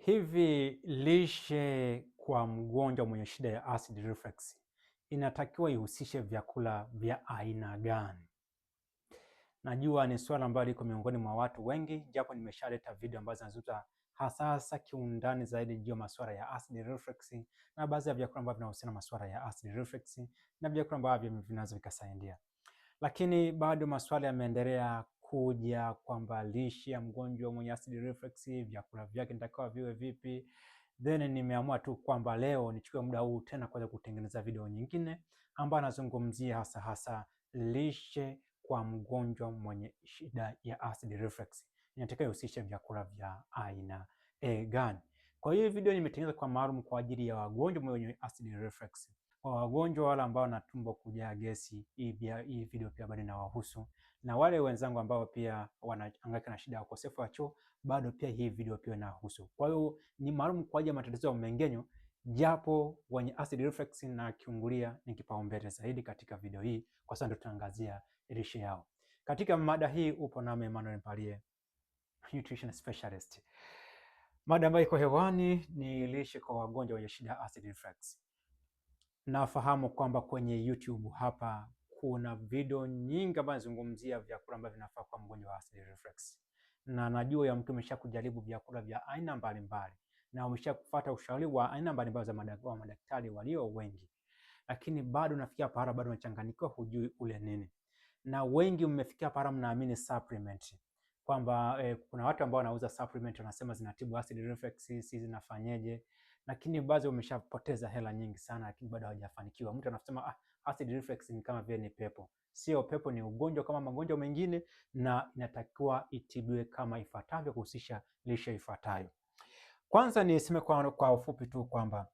Hivi lishe kwa mgonjwa mwenye shida ya acid reflux inatakiwa ihusishe vyakula vya aina gani? Najua ni swala ambalo liko miongoni mwa watu wengi, japo nimeshaleta video ambazo zinazungumza hasa kiundani zaidi juu ya masuala ya acid reflux na baadhi ya vyakula ambavyo vinahusiana na masuala ya acid reflux na vyakula ambavyo vinaweza vikasaidia. Lakini bado maswali yameendelea kuja kwamba lishe ya mgonjwa mwenye acid reflux, vyakula vyake nitakiwa viwe vipi. Then nimeamua tu kwamba leo nichukue muda huu tena kuweza kutengeneza video nyingine ambayo anazungumzia hasa lishe kwa mgonjwa mwenye shida ya acid reflux. Inatakiwa ihusishe vyakula vya aina gani? Kwa hiyo video nimetengeneza kwa maalum kwa ajili ya wagonjwa wenye acid reflux. Kwa wagonjwa wale ambao na tumbo kujaa gesi, hii video pia bado inawahusu, na wale wenzangu ambao pia wanahangaika na shida ya ukosefu wa choo, bado pia hii video pia inawahusu. Kwa hiyo ni maalum kwa ajili ya matatizo ya mmeng'enyo, japo wenye acid reflux na kiungulia ni kipaumbele zaidi katika video hii, kwa sababu tutaangazia lishe yao. Katika mada hii upo nami Emmanuel Mpalie, nutrition specialist. Mada ambayo iko hewani ni lishe kwa wagonjwa wenye shida ya acid reflux. Nafahamu kwamba kwenye YouTube hapa kuna video nyingi ambazo zinazungumzia vyakula ambavyo vinafaa kwa mgonjwa wa acid reflux. Na najua ya mtu umeshakujaribu vyakula vya aina mbalimbali na umeshakufuata ushauri wa aina mbalimbali za madaktari walio wengi. Lakini bado nafikia pahala bado unachanganyikiwa, hujui ule nini. Na wengi mmefikia pahala mnaamini supplement. Kwamba kuna watu ambao wanauza supplement wanasema zinatibu acid reflux, si zinafanyeje? Lakini baadhi wameshapoteza hela nyingi sana, lakini bado hawajafanikiwa. Mtu anasema acid reflux ni kama vile ni pepo. Sio pepo, ni ugonjwa kama magonjwa mengine, na inatakiwa itibiwe kama ifuatavyo, kuhusisha lishe ifuatayo. Kwanza niseme kwa ufupi tu kwamba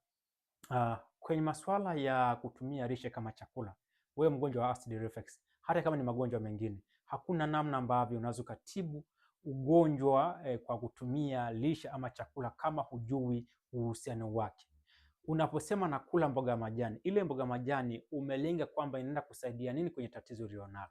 kwenye masuala ya kutumia lishe kama chakula, wewe mgonjwa wa acid reflux, hata kama ni magonjwa mengine, hakuna namna ambavyo unaweza kutibu ugonjwa kwa kutumia lishe ama chakula kama hujui uhusiano wake. Unaposema nakula mboga majani, ile mboga majani umelenga kwamba inaenda kusaidia nini kwenye tatizo ulilonalo.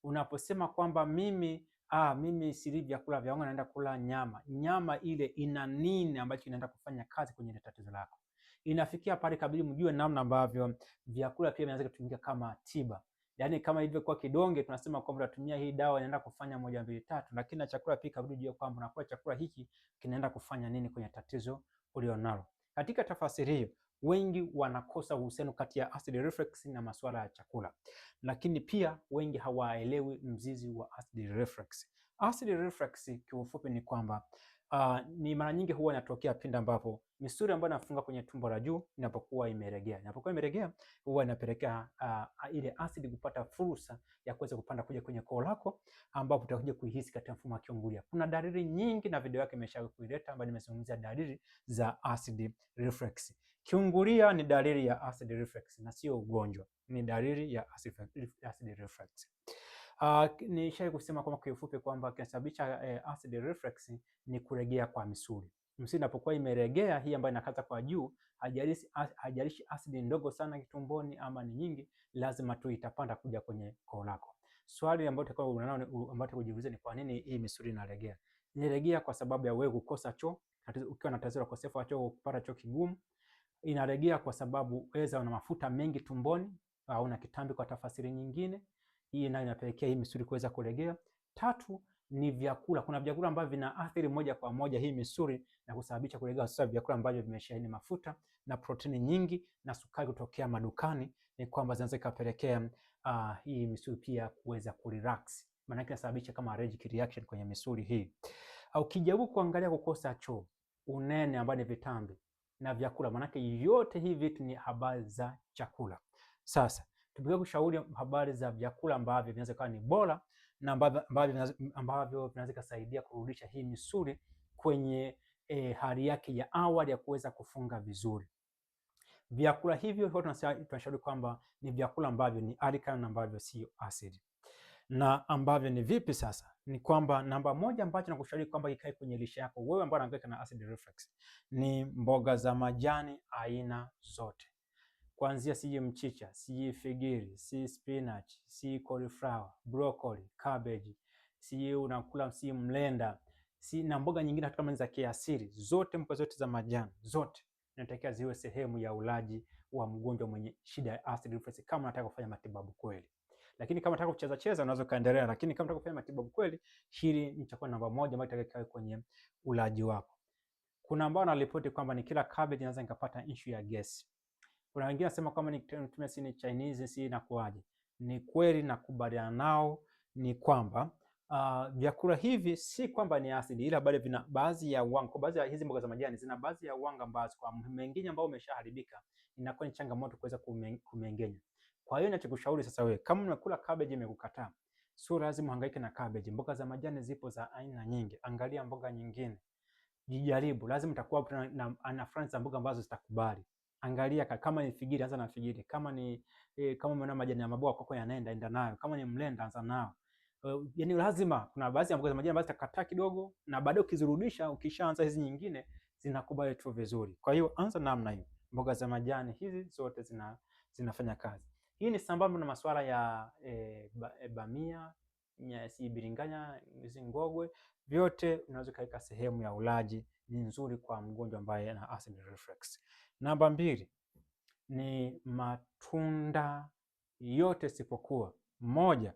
Unaposema kwamba mimi sili vyakula vya wanga, naenda kula nyama ile ina nini ambacho inaenda kufanya kazi kwenye tatizo lako. Inafikia pale kabili mjue namna ambavyo vyakula pia vinaweza kutumika kama tiba. Yaani kama ilivyo kwa kidonge tunasema kwamba tunatumia hii dawa inaenda kufanya 1 2 3, lakini na chakula pia kabidi ujue kwamba unakula chakula hiki kinaenda kufanya nini kwenye tatizo ulionalo. Katika tafasiri hiyo, wengi wanakosa uhusiano kati ya acid reflux na masuala ya chakula. Lakini pia wengi hawaelewi mzizi wa acid reflux. Acid reflux kiufupi ni kwamba ni mara nyingi huwa inatokea pindi ambapo misuli ambayo inafunga kwenye tumbo la juu inapokuwa imeregea. Inapokuwa imeregea huwa inapelekea ile acid kupata fursa ya kuweza kupanda kuja kwenye koo lako, ambapo utakuja kuihisi katika mfumo wa kiungulia. Kuna dalili nyingi na video yake imeshawahi kuileta ambayo nimezungumzia dalili za acid reflux. Kiungulia ni dalili ya acid reflux na sio ugonjwa, ni dalili ya acid reflux. Nishawahi kusema kwamba kwa ufupi kwamba kinasababisha acid reflux ni kuregea kwa misuli. Misuli inapokuwa imeregea, hii ambayo inakata kwa juu, hajalishi acid ndogo sana kitumboni ama ni nyingi, lazima tu itapanda kuja kwenye koo lako. Swali ambalo kujiuliza ni kwa nini hii misuli inaregea? Inaregea kwa sababu ya wewe kukosa choo. Ukiwa na tatizo la ukosefu wa choo, kupata choo kigumu. Inaregea kwa sababu una mafuta mengi tumboni au una kitambi kwa tafasiri nyingine. Hii nayo inapelekea hii misuli kuweza kuregea. 3 ni vyakula. Kuna vyakula ambavyo vinaathiri moja kwa moja hii misuli na kusababisha kuregea. Sasa vyakula ambavyo vimesheheni mafuta na protini nyingi na sukari kutokea madukani, ni kwamba zinaweza kupelekea hii misuli pia kuweza kurelax. Maana yake inasababisha kama allergic reaction kwenye misuli hii. Ukijaribu kuangalia kukosa choo, unene ambao ni vitambi na vyakula, maana yake yote hivi vitu ni habari za chakula. Sasa tupigie kushauri habari za vyakula ambavyo vinaweza kuwa ni bora na ambavyo vinaweza kusaidia kurudisha hii misuli kwenye hali yake ya awali ya kuweza kufunga vizuri. Vyakula hivyo tunashauri kwamba ni vyakula ambavyo ni alkaline, ambavyo sio acid. Na ambavyo ni vipi sasa? Ni kwamba namba moja ambacho nakushauri kwamba ikae kwenye lishe yako wewe ambaye unahangaika na acid reflux ni mboga za majani aina zote. Kuanzia si mchicha, si figiri, si spinach, si cauliflower, broccoli, cabbage, si unakula si mlenda, si na mboga nyingine hata kama ni za kiasili, zote mboga zote za majani zote inatakiwa ziwe sehemu ya ulaji wa mgonjwa mwenye shida ya acid reflux, kama unataka kufanya matibabu kweli. Lakini kama unataka kucheza cheza unaweza kaendelea, lakini kama unataka kufanya matibabu kweli, hili ni chakula namba moja ambayo itakiwa kwenye ulaji wako. Kuna ambao wanaripoti kwamba ni kila cabbage inaweza nikapata issue ya gesi. Kuna wengine wanasema kama nikitumia si ni Chinese si inakuaje. Ni kweli nakubaliana nao, ni kwamba vyakula hivi si kwamba ni asidi, ila bado vina baadhi ya wanga. Kwa baadhi ya hizi mboga za majani zina baadhi ya wanga ambazo kwa mmeng'enyo ambao umeshaharibika inakuwa ni changamoto kuweza kumeng'enya. Kwa hiyo ninachokushauri sasa, wewe kama unakula cabbage imekukataa, sio lazima uhangaike na cabbage. Mboga za majani zipo za aina nyingi, angalia mboga nyingine, jijaribu. Lazima utakuwa na friends za mboga ambazo zitakubali. Angalia kama ni figiri, anza na figiri. Kama ni kama umeona majani ya maboga kwako enda nayo. Kama ni mlenda, anza nao. Yaani lazima kuna baadhi ya mboga za majani ambazo zitakataa kidogo, na baadaye ukizirudisha, ukishaanza hizi nyingine zinakubali tu vizuri. Kwa hiyo anza namna hiyo. Mboga za majani hizi zote zinafanya kazi. Hii ni sambamba na masuala ya bamia, nyasi, biringanya, hizi ngogwe, vyote unaweza kuweka sehemu ya ulaji, ni nzuri kwa mgonjwa ambaye ana acid reflux. Namba 2 ni matunda yote isipokuwa moja,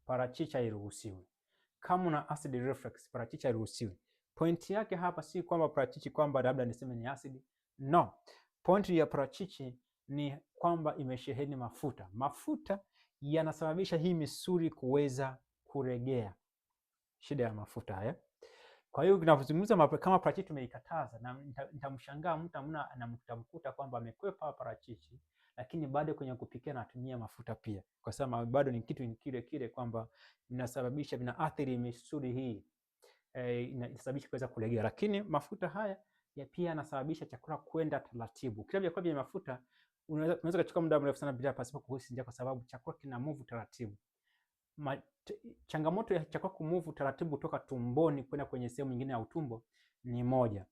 parachichi hairuhusiwi. Kama una acid reflux, parachichi hairuhusiwi. Pointi yake hapa si kwamba parachichi kwamba labda niseme ni acid. No. Pointi ya parachichi ni kwamba imesheheni mafuta. Mafuta yanasababisha hii misuli kuweza kuregea. Shida ya mafuta haya. Kwa hiyo tunapozungumza kama parachichi tumeikataza, na nitamshangaa mtu anamkuta kwamba amekwepa parachichi, lakini bado kwenye kupikia anatumia mafuta pia, kwa sababu bado ni kitu kile kile kwamba vinasababisha, vinaathiri misuli hii, inasababisha kuweza kulegea. Lakini mafuta haya pia yanasababisha chakula kwenda taratibu. Kila vyakula vyenye mafuta unaweza kuchukua muda mrefu sana bila pasipo kuhisi njaa, kwa sababu chakula kina move taratibu. Changamoto ya chakula kumove taratibu kutoka tumboni kwenda kwenye sehemu nyingine ya utumbo ni moja,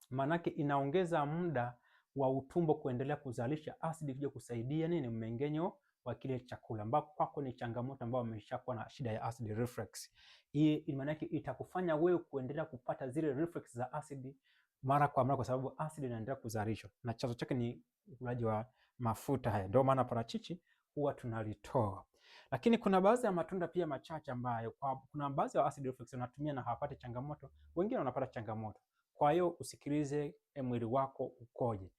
maanake inaongeza muda wa utumbo kuendelea kuzalisha asidi kuja kusaidia nini, mmeng'enyo wa kile chakula, ambapo kwako ni changamoto ambayo umeshakuwa na shida ya acid reflux. Hii maana yake itakufanya wewe kuendelea kupata zile reflux za asidi mara kwa mara, kwa sababu asidi inaendelea kuzalishwa na chanzo chake ni ulaji wa mafuta haya. Ndio maana parachichi huwa tunalitoa. Lakini kuna baadhi ya matunda pia machache ambayo kuna baadhi ya acid reflux wanatumia na hawapati changamoto, wengine wanapata changamoto. Kwa hiyo usikilize mwili wako ukoje.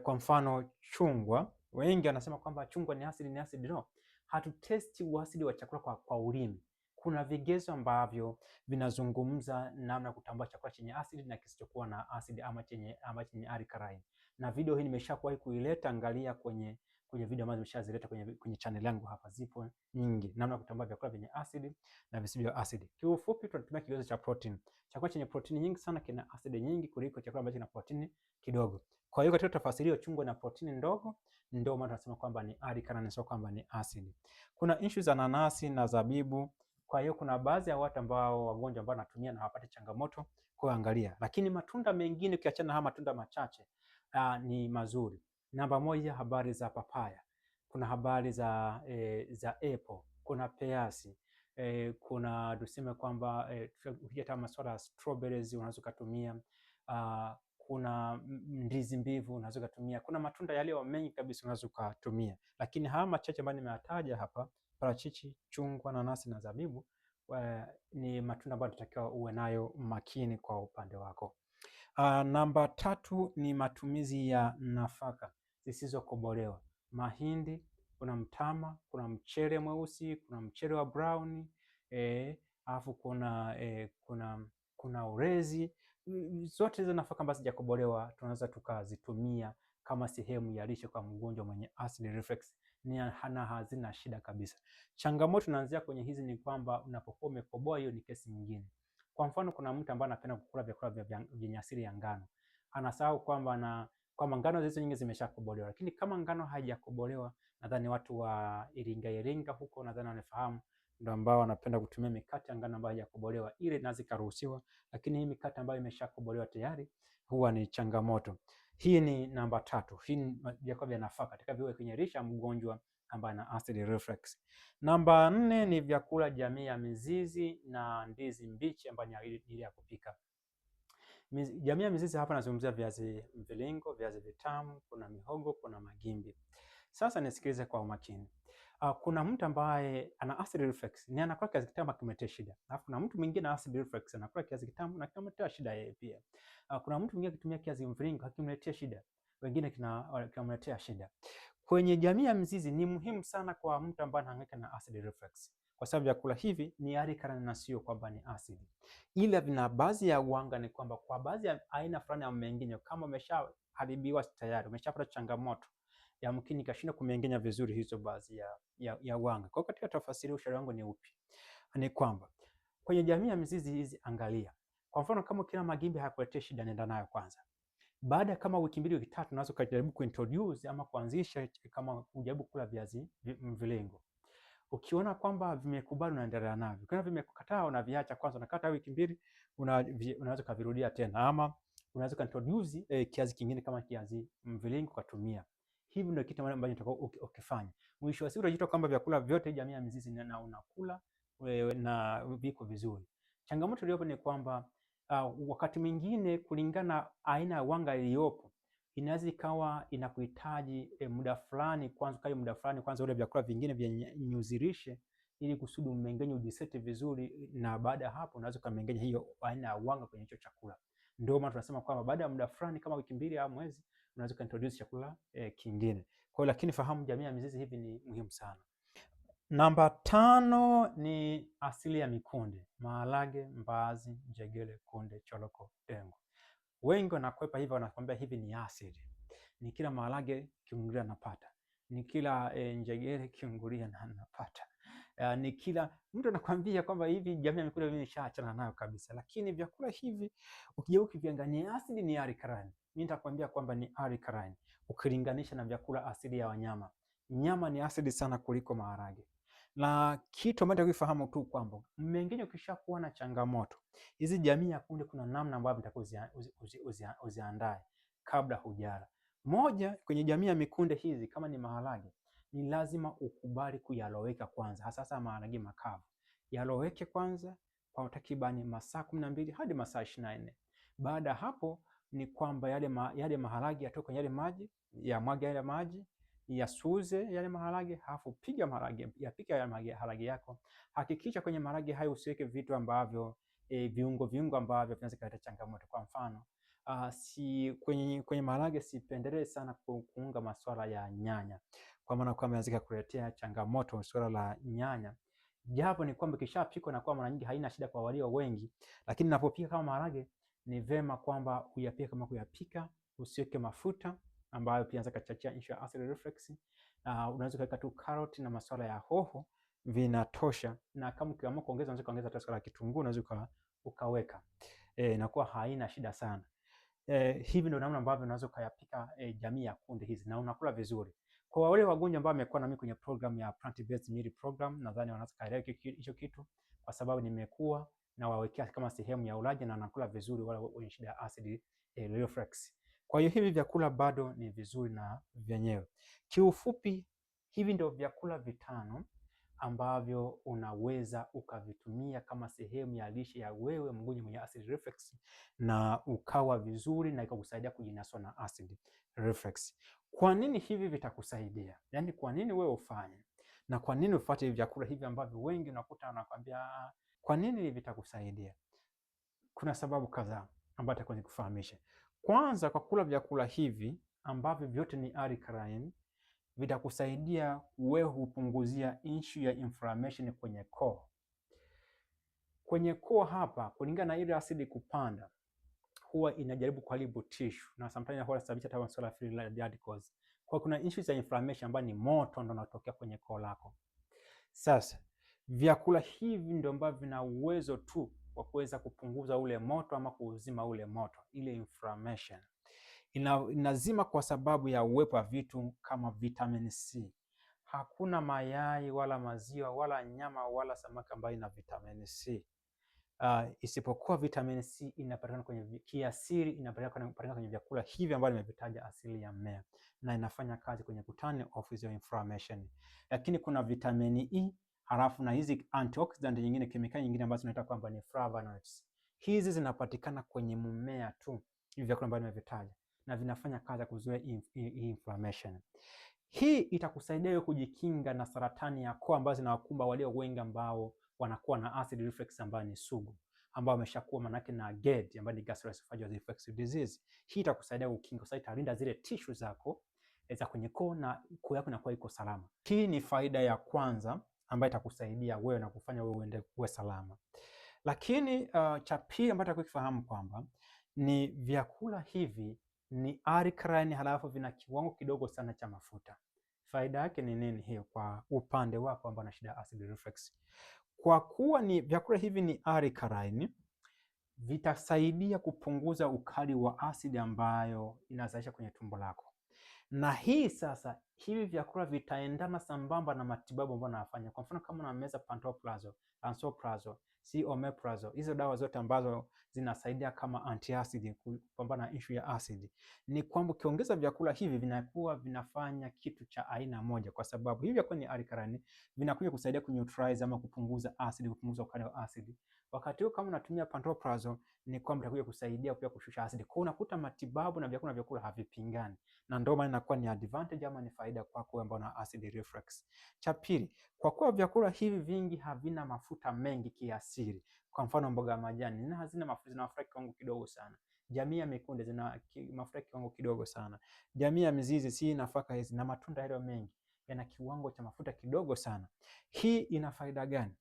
Kwa mfano chungwa, wengi wanasema kwamba chungwa ni acid, ni acid. No, hatutesti uasidi wa chakula kwa ulimi. Kuna vigezo ambavyo vinazungumza namna kutambua chakula chenye acid na kisichokuwa na acid ama chenye alkaline. Na video hii nimeshakuwahi kuileta, angalia kwenye video ambazo nimeshazileta kwenye channel yangu hapa, zipo nyingi, namna kutambua vyakula vyenye acid na visivyo acid. Kiufupi tunatumia kigezo cha protein. Chakula chenye protein nyingi sana kina acid nyingi kuliko chakula ambacho kina protein kidogo. Kwa hiyo katika tafsiri hiyo, chungwa na protein ndogo, ndio maana tunasema kwamba ni alkaline, sio kwamba ni acid. Kuna issues za nanasi na zabibu. Kwa hiyo kuna baadhi ya watu ambao wagonjwa ambao wanatumia na hawapati changamoto, kwa angalia. Lakini matunda mengine ukiachana haya matunda machache ni mazuri. Namba moja, habari za papaya. Kuna habari za apple, kuna peasi, kuna tuseme kwamba ukija masuala ya strawberries unaweza kutumia, kuna ndizi mbivu unaweza kutumia, kuna matunda yale mengi kabisa unaweza kutumia. Lakini haya machache ambayo nimeyataja hapa, parachichi, chungwa, nanasi na zabibu, ni matunda ambayo tunatakiwa uwe nayo makini kwa upande wako. Namba 3 ni matumizi ya nafaka zisizokobolewa. Mahindi, kuna mtama, kuna mchele mweusi, kuna mchele wa brown, alafu kuna ulezi. Zote hizo nafaka ambazo hazijakobolewa tunaweza tukazitumia kama sehemu ya lishe kwa mgonjwa mwenye acid reflux, na hazina shida kabisa. Changamoto inaanzia kwenye hizi ni kwamba unapokuwa umekoboa, hiyo ni kesi nyingine. Kwa mfano, kuna mtu ambaye anapenda kukula vyakula vyenye asili ya ngano, anasahau kwamba ngano hizo nyingi zimeshakobolewa. Lakini kama ngano haijakobolewa, nadhani watu wa Iringa huko nadhani wanafahamu, ndio ambao wanapenda kutumia mikate ya ngano ambayo haijakobolewa, ile inaweza kuruhusiwa. Lakini hii mikate ambayo imeshakobolewa tayari huwa ni changamoto. Hii ni namba 3. Hii ni vyakula vya nafaka katika viwe kwenye lisha mgonjwa ambayo ina acid reflux. Namba 4 ni vyakula jamii ya mizizi na ndizi mbichi ambayo ni ile ya kupika. Jamii ya mizizi hapa nazungumzia viazi mviringo, viazi vitamu, kuna mihogo, kuna magimbi. Sasa nisikilize kwa umakini. Kuna mtu ambaye ana acid reflux ni anakula kiazi kitamu akimletea shida. Alafu kuna mtu mwingine ana acid reflux anakula kiazi kitamu na kinamletea shida yeye pia. Kuna mtu mwingine akitumia kiazi mviringo hakimletea shida, wengine kinamletea shida. Kwenye jamii ya mizizi ni muhimu sana kwa mtu ambaye anahangaika na acid reflux, kwa sababu vyakula hivi ni alkaline na sio kwamba ni acid. Ila vina baadhi ya wanga ni kwamba kwa baadhi ya aina fulani ya mmeng'enyo, kama umeshaharibiwa tayari, umeshapata changamoto, yamkini kashinda kumeng'enya vizuri hizo baadhi ya wanga. Kwa katika tafasiri, ushauri wangu ni upi? Ni kwamba kwenye jamii ya mizizi hizi, angalia kwa mfano kama kila magimbi hayakuletea shida, nenda nayo kwanza. Baada kama wiki 2 wiki 3, unaweza kujaribu kuintroduce ama kuanzisha kama kujaribu kula viazi mviringo. Ukiona kwamba vimekubali unaendelea navyo. Ukiona vimekukataa unaviacha kwanza, unakata wiki 2, unaweza kuvirudia tena, ama unaweza kuintroduce kiazi kingine kama kiazi mviringo kutumia. Hivi ndio kitu ambacho unataka ukifanya. Mwisho wa siku utajikuta kwamba vyakula vyote jamii ya mizizi na unakula na viko vizuri. Changamoto iliyopo ni kwamba wakati mwingine kulingana aina ya wanga iliyopo inaweza ikawa inakuhitaji muda fulani kwanza ule vyakula vingine vya nyuzilishe ili kusudi mmeng'enyo ujiseti vizuri, na baada ya hapo unaweza kumeng'enya hiyo aina ya wanga kwenye hicho chakula. Ndio maana tunasema kwamba baada ya muda fulani kama wiki 2 au mwezi unaweza kuintroduce chakula kingine. Kwa hiyo lakini fahamu jamii ya mizizi hivi ni muhimu sana. Namba 5 ni asili ya mikunde: maharage, mbaazi, njegere, kunde, choroko, dengu. Wengi wanakwepa hivi, wanakwambia hivi ni asili. Ni kila maharage kiungulia napata, ni kila njegere kiungulia na napata, ni kila mtu anakwambia kwamba hivi jamii ya mikunde mimi nishaachana nayo kabisa. Lakini vyakula hivi ukija ukiviangalia asili ni alkaline. Mimi nitakwambia kwamba ni alkaline ukilinganisha na vyakula asili ya wanyama. Nyama ni asili sana kuliko maharage. Na kitu ambacho ukifahamu tu kwamba mmeng'enyo ukishakuwa na changamoto, hizi jamii ya kunde kuna namna ambavyo nitakuwa uziandae kabla hujala. Moja, kwenye jamii ya mikunde hizi kama ni maharage, ni lazima ukubali kuyaloweka kwanza, hasa maharage makavu. Yaloweke kwanza kwa takribani masaa 12 hadi masaa 24. Baada hapo ni kwamba yale maharage yatoke kwenye yale maji, yamwage yale maji, yasuze yale maharage, halafu piga maharage, yapika yale maharage yako. Hakikisha kwenye maharage hayo usiweke vitu ambavyo viungo ambavyo vinaweza kuleta changamoto. Kwa mfano kwenye maharage sipendelee sana kuunga masuala ya nyanya, kwa maana kwamba inaweza kuletea changamoto swala la nyanya. Japo ni kwamba kishapikwa na kwa mara nyingi haina shida kwa walio wengi, lakini ninapopika kama maharage ni vema kwamba uyapike kama kuyapika, usiweke mafuta ambayo pia inaweza kuchochea issue ya acid reflux. Unaweza kuweka tu carrot na masuala ya hoho, vinatosha. Na kama ukiamua kuongeza unaweza kuongeza hata la kitunguu, unaweza ukaweka, inakuwa haina shida sana. Hivi ndio namna ambavyo unaweza kuyapika jamii ya kunde hizi na unakula vizuri. Kwa wale wagonjwa ambao wamekuwa na mimi kwenye program ya Plant Based Meal Program, nadhani wanaweza kaelewa hicho kitu, kwa sababu nimekuwa na wawekea kama sehemu ya ulaji na nakula vizuri wale wenye shida ya acid reflux. Kwa hiyo hivi vyakula bado ni vizuri na vyenyewe. Kiufupi, hivi ndio vyakula 5 ambavyo unaweza ukavitumia kama sehemu ya lishe ya wewe mgonjwa mwenye acid reflux na ukawa vizuri na ikakusaidia kujinasua na acid reflux. Kwa nini hivi vitakusaidia? Yaani kwa nini wewe ufanye? Na kwa nini ufuate hivi vyakula hivi ambavyo wengi unakuta wanakuambia kwa nini vitakusaidia? Kuna sababu kadhaa ambazo nataka nikufahamishe. Kwanza, kwa kula vyakula hivi ambavyo vyote ni alkaline vitakusaidia wewe kupunguzia issue ya inflammation kwenye koo. Kwenye koo hapa, kulingana na ile asidi kupanda, huwa inajaribu kuharibu tissue na sometimes huwa inasababisha hata masuala ya free radicals. Kwa kuna issues za inflammation ambayo ni moto ndio unatokea kwenye koo lako. Sasa vyakula hivi ndio ambavyo vina uwezo tu wa kuweza kupunguza ule moto ama kuuzima ule moto, ile inflammation. Inazima kwa sababu ya uwepo wa vitu kama vitamin C. Hakuna mayai wala maziwa wala nyama wala samaki ambayo ina vitamin C. isipokuwa vitamin C inapatikana kwenye kiasili, inapatikana kwenye vyakula hivi ambavyo nimevitaja asili ya mmea, na inafanya kazi kwenye kutani off hizo inflammation. Lakini kuna vitamini E, halafu na hizi antioxidant nyingine, kemikali nyingine ambazo tunaita kwamba ni flavonoids. Hizi zinapatikana kwenye mmea tu, hivi vyakula ambavyo nimevitaja, na vinafanya kazi ya kuzuia inflammation. Hii itakusaidia wewe kujikinga na saratani ya koo ambazo zinawakumba walio wengi ambao wanakuwa na acid reflux ambayo ni sugu, ambao wameshakuwa manake na GERD ambayo ni gastroesophageal reflux disease. Hii itakusaidia kukinga, kwa sababu italinda zile tissue zako za kwenye koo na koo yako inakuwa iko salama. Hii ni faida ya kwanza ambayo itakusaidia wewe na kufanya wewe uende kuwe salama. Lakini cha pili ambacho tukifahamu kwamba ni vyakula hivi ni alkaline, halafu vina kiwango kidogo sana cha mafuta. Faida yake ni nini hiyo kwa upande wako ambao una shida ya acid reflux? Kwa kuwa ni vyakula hivi ni alkaline, vitasaidia kupunguza ukali wa asidi ambayo inazalisha kwenye tumbo lako. Na hii sasa, hivi vyakula vitaendana sambamba na matibabu ambayo unafanya. Kwa mfano kama unameza pantoprazole, lansoprazole, omeprazole, hizo dawa zote ambazo zinasaidia kama antiacid kupambana na issue ya acid, ni kwamba ukiongeza vyakula hivi vinakuwa vinafanya kitu cha aina moja, kwa sababu hivi vyakula ni alkaline, vinakuja kusaidia kuneutralize ama kupunguza acid, kupunguza ukali wa acid. Wakati huo kama unatumia pantoprazole, ni kwamba itakuja kusaidia pia kushusha acid. Kwa unakuta matibabu na vyakula havipingani, na ndio maana inakuwa ni advantage ama ni faida kwako ambao na acid reflux. Cha pili, kwa kuwa vyakula hivi vingi havina mafuta mengi kiasili, kwa mfano mboga ya majani hazina mafuta, zina mafuta kiwango kidogo sana. Jamii ya mikunde zina mafuta kiwango kidogo sana. Jamii ya mizizi, si nafaka hizi na matunda yale mengi yana kiwango cha mafuta kidogo sana. Hii ina faida gani?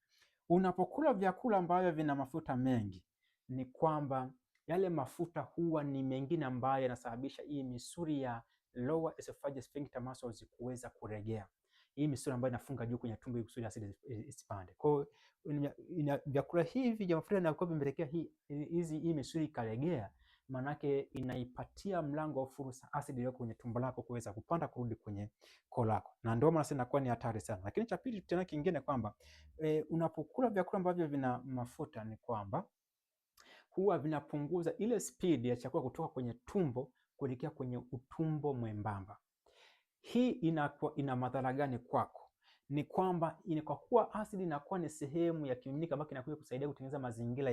Unapokula vyakula ambavyo vina mafuta mengi, ni kwamba yale mafuta huwa ni mengine ambayo yanasababisha hii misuli ya lower esophageal sphincter muscles kuweza kuregea. Hii misuli ambayo inafunga juu kwenye tumbo kusudi asidi isipande. Kwa hiyo vyakula hivi vya mafuta yanakuwa vimepelekea hii misuli ikaregea, manake inaipatia mlango wa fursa asidi iliyoko kwenye tumbo lako kuweza kupanda kurudi kwenye koo lako, na ndio maana inakuwa ni hatari sana. Lakini cha pili tena kingine kwamba unapokula vyakula ambavyo vina mafuta ni kwamba huwa vinapunguza ile speed ya chakula kutoka kwenye tumbo kuelekea kwenye utumbo mwembamba. Hii ina madhara gani kwako? Ni kwamba kwa kuwa asidi inakuwa ni sehemu ya kimiminika ambayo inakuja kusaidia kutengeneza mazingira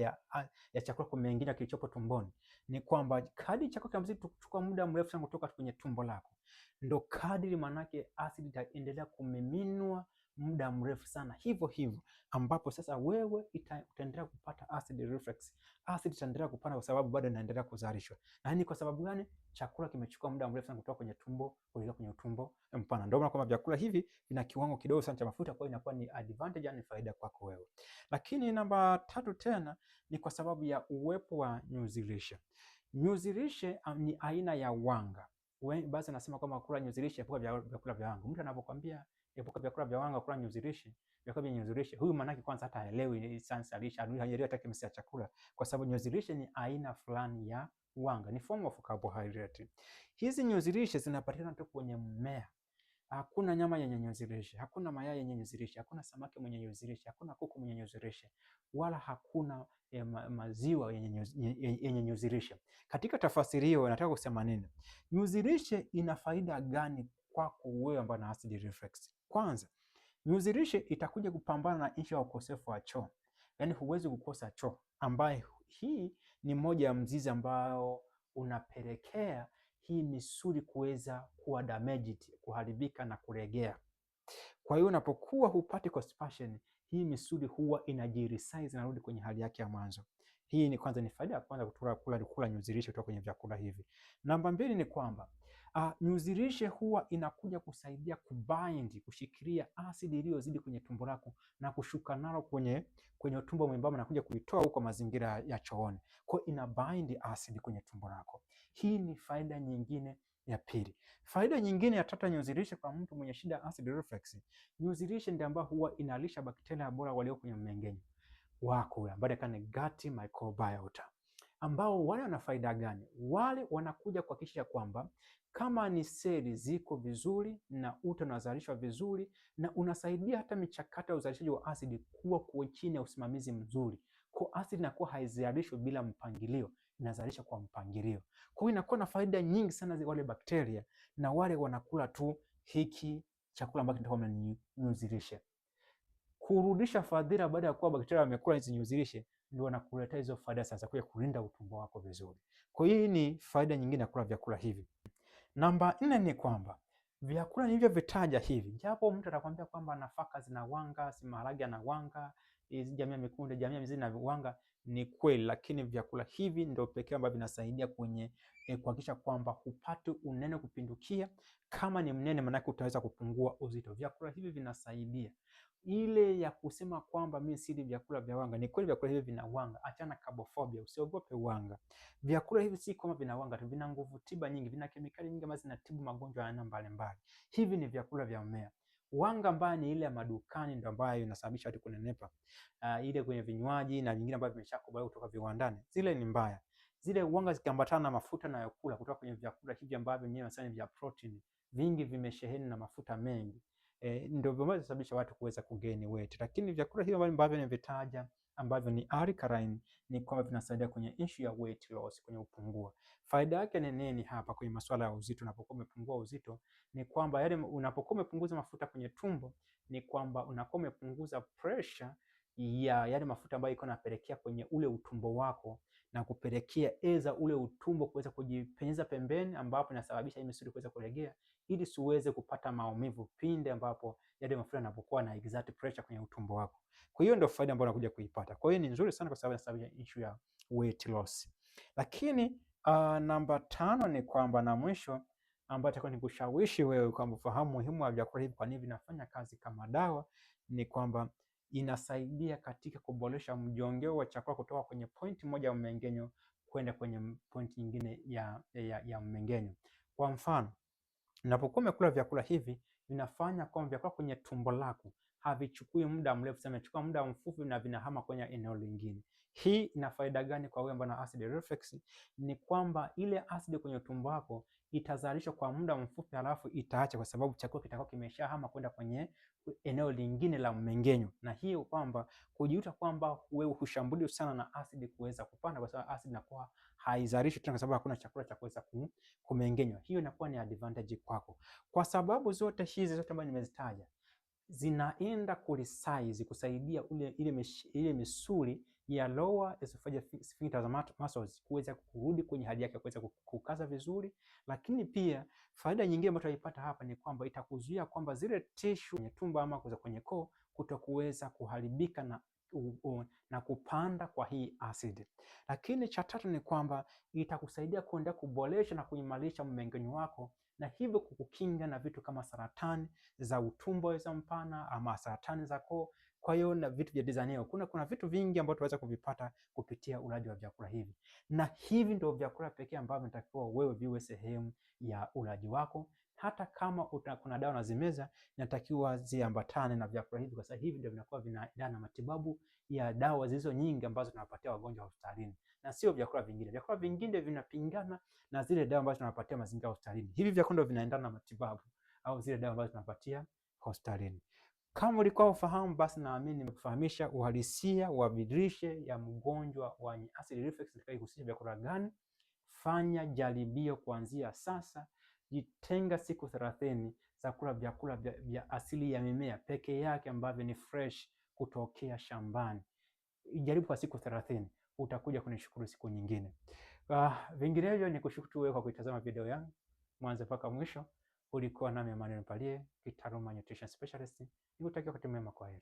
ya chakula kumengenya kilichopo tumboni, ni kwamba kadri chakula kinazidi kuchukua muda mrefu sana kutoka kwenye tumbo lako, ndo kadri manake asidi itaendelea kumiminwa muda mrefu sana, hivyo ambapo sasa wewe utaendelea kupata acid reflux. Acid itaendelea kupanda kwa sababu bado inaendelea kuzalishwa. Na ni kwa sababu gani? Chakula kimechukua muda mrefu sana kutoka kwenye tumbo kuelekea kwenye utumbo mpana. Ndio maana kwamba vyakula hivi vina kiwango kidogo sana cha mafuta, kwa hiyo inakuwa ni advantage na faida kwako wewe. Lakini namba tatu tena ni kwa sababu ya uwepo wa nyuzi lishe. Nyuzi lishe ni aina ya wanga. Basi nasema kwamba kula nyuzi lishe, epuka vyakula vya wanga. Mtu anapokuambia epuka vyakula vya wanga, kula nyuzi lishe, vyakula vya nyuzi lishe, huyu maana kwanza hata haelewi science ya lishe, haelewi hata kemia ya chakula, kwa sababu nyuzi lishe ni aina fulani ya wanga, ni form of carbohydrate. Hizi nyuzi lishe zinapatikana tu kwenye mmea. Hakuna nyama yenye nyuzi lishe, hakuna mayai yenye nyuzi lishe, hakuna samaki mwenye nyuzi lishe, hakuna kuku mwenye nyuzi lishe, wala hakuna maziwa yenye nyuzi lishe. Katika tafasiri hiyo nataka kusema nini? Nyuzi lishe ina faida gani kwako wewe ambaye una acid reflux? Kwanza, nyuzi lishe itakuja kupambana na issue ya ukosefu wa choo. Yaani huwezi kukosa choo, ambaye hii ni moja ya mzizi ambao unapelekea hii misuli kuweza kuwa damaged, kuharibika na kuregea. Kwa hiyo unapokuwa hupati constipation, hii misuli huwa inajiresize na rudi kwenye hali yake ya mwanzo. Hii ni kwanza, ni faida ya kwanza kula nyuzi lishe kutoka kwenye vyakula hivi. Namba mbili ni kwamba nyuzi lishe huwa inakuja kusaidia kubind, kushikilia asidi iliyozidi kwenye tumbo lako na kushuka nalo kwenye utumbo mwembamba na kuja kuitoa huko mazingira ya chooni. Kwa hiyo ina bind asidi kwenye tumbo lako. Hii ni faida nyingine ya pili. Faida nyingine ya tatu, nyuzi lishe kwa mtu mwenye shida ya acid reflux. Nyuzi lishe ndio ambayo huwa inalisha bakteria bora walio kwenye mmeng'enyo wako, ambao ni gut microbiota, ambao wale wana faida gani? Wale wanakuja kuhakikisha kwamba kama ni seli ziko vizuri na ute unazalishwa vizuri, na unasaidia hata michakato ya uzalishaji wa asidi kuwa chini ya usimamizi mzuri. Kwa Kwa asidi inakuwa haizalishwi bila mpangilio, inazalisha kwa mpangilio. Kwa hiyo inakuwa na faida nyingi sana wale bakteria, na wale wanakula tu hiki chakula ambacho kinatoka kwenye nyuzi lishe. Kurudisha fadhila baada ya kuwa bakteria wamekula hizo nyuzi lishe, ndio wanakuletea hizo faida sasa kwa kulinda utumbo wako vizuri. Kwa hiyo hii ni faida nyingine ya kula vyakula hivi. Namba 4 ni kwamba vyakula nilivyovitaja hivi, japo mtu atakwambia kwamba nafaka zina wanga, si maharage yana wanga, hizi jamii ya mikunde, jamii ya mizizi na wanga, ni kweli, lakini vyakula hivi ndio pekee ambavyo vinasaidia kwenye kuhakikisha kwamba hupati unene kupindukia. Kama ni mnene, maana utaweza kupungua uzito. Vyakula hivi vinasaidia. Ile ya kusema kwamba mimi sili vyakula vya wanga, ni kweli vyakula hivi vina wanga. Achana carbophobia, usiogope wanga. Vyakula hivi si kama vina wanga tu, vina nguvu tiba nyingi, vina kemikali nyingi ambazo zinatibu magonjwa ya aina mbalimbali. Hivi ni vyakula vya mmea. Wanga ambayo ni ile ya madukani ndio ambayo inasababisha watu kunenepa. Ile kwenye vinywaji na vingine ambavyo vimeshakubaliwa kutoka viwandani, zile ni mbaya. Zile wanga zikiambatana na mafuta na yakula kutoka kwenye vyakula hivi ambavyo wenyewe wanasema vya protein, vingi vimesheheni na mafuta mengi, ndio vinasababisha watu kuweza kugain weight. Lakini vyakula hivi ambavyo nimevitaja ambavyo ni alkaline, ni kwamba vinasaidia kwenye issue ya weight loss, kwenye upungua. Faida yake ni nini hapa kwenye masuala ya uzito? Unapokuwa umepungua uzito, ni kwamba yale unapokuwa umepunguza mafuta kwenye tumbo, ni kwamba unakuwa umepunguza pressure ya yale mafuta ambayo iko napelekea kwenye ule utumbo wako, na kupelekea ule utumbo kuweza kujipenyeza pembeni, ambapo inasababisha hii misuli kuweza kulegea, ili siweze kupata maumivu pinde ambapo yale mafuta yanapokuwa na exert pressure kwenye utumbo wako. Kwa hiyo ndio faida ambayo unakuja kuipata. Kwa hiyo ni nzuri sana kwa sababu inasababisha issue ya weight loss. Lakini namba 5 ni kwamba, na mwisho, ambayo itakuwa ni kushawishi wewe kwamba ufahamu muhimu wa vyakula hivi, kwa nini vinafanya kazi kama dawa, ni kwamba inasaidia katika kuboresha mjongeo wa chakula kutoka kwenye point moja ya mmeng'enyo kwenda kwenye point nyingine ya mmeng'enyo. Kwa mfano, unapokuwa umekula vyakula hivi, vinafanya kwamba vyakula kwenye tumbo lako havichukui muda mrefu sana, inachukua muda mfupi na vinahama kwenye eneo lingine. Hii ina faida gani kwa wewe ambaye una acid reflux? Ni kwamba ile acid kwenye tumbo lako itazalishwa kwa muda mfupi, halafu itaacha, kwa sababu chakula kitakuwa kimeshahama kwenda kwenye eneo lingine la mmeng'enyo. Na hiyo kwamba kujiuta kwamba wewe hushambuliwa sana na acid kuweza kupanda, kwa sababu acid inakuwa haizalishi tena, kwa sababu hakuna chakula cha kuweza kumeng'enywa. Hiyo inakuwa ni advantage kwako. Kwa sababu zote hizi ambazo nimezitaja zinaenda kuresize, kusaidia ile misuli ya lower esophageal sphincter muscles kuweza kurudi kwenye hali yake, kuweza kukaza vizuri. Lakini pia faida nyingine ambayo tutaipata hapa ni kwamba itakuzuia kwamba zile tissue kwenye tumbo ama kwenye koo kutokuweza kuharibika na kupanda kwa hii acid. Lakini cha tatu ni kwamba itakusaidia kuendelea kuboresha na kuimarisha mmeng'enyo wako, na hivyo kukukinga na vitu kama saratani za utumbo za mpana ama saratani za koo. Kwa hiyo na vitu vya design hiyo, kuna vitu vingi ambavyo tunaweza kuvipata kupitia ulaji wa vyakula hivi, na hivi ndio vyakula pekee ambavyo natakiwa wewe viwe sehemu ya ulaji wako. Hata kama kuna dawa unazimeza, inatakiwa ziambatane na vyakula hivi, kwa sababu hivi ndio vinakuwa vinaendana na matibabu ya dawa zilizo nyingi ambazo tunawapatia wagonjwa hospitalini, na sio vyakula vingine. Vyakula vingine vinapingana na zile dawa ambazo tunawapatia mazingira hospitalini. Hivi vyakula ndio vinaendana na matibabu au zile dawa ambazo tunapatia hospitalini. Kama ulikuwa ufahamu, basi naamini nimekufahamisha uhalisia wa lishe ya mgonjwa wa acid reflux itakayehusisha vyakula gani. Fanya jaribio kuanzia sasa. Jitenga siku 30 za kula vyakula vya asili ya mimea peke yake ambavyo ni fresh kutokea shambani. Jaribu kwa siku 30, utakuja kunishukuru siku nyingine. Vinginevyo ni kushukuru wewe kwa kuitazama video yangu mwanzo mpaka mwisho. Ulikuwa nami Emmanuel Mpalie, kitaaluma nutrition specialist. Nikutakia wakati mwema, kwaheri.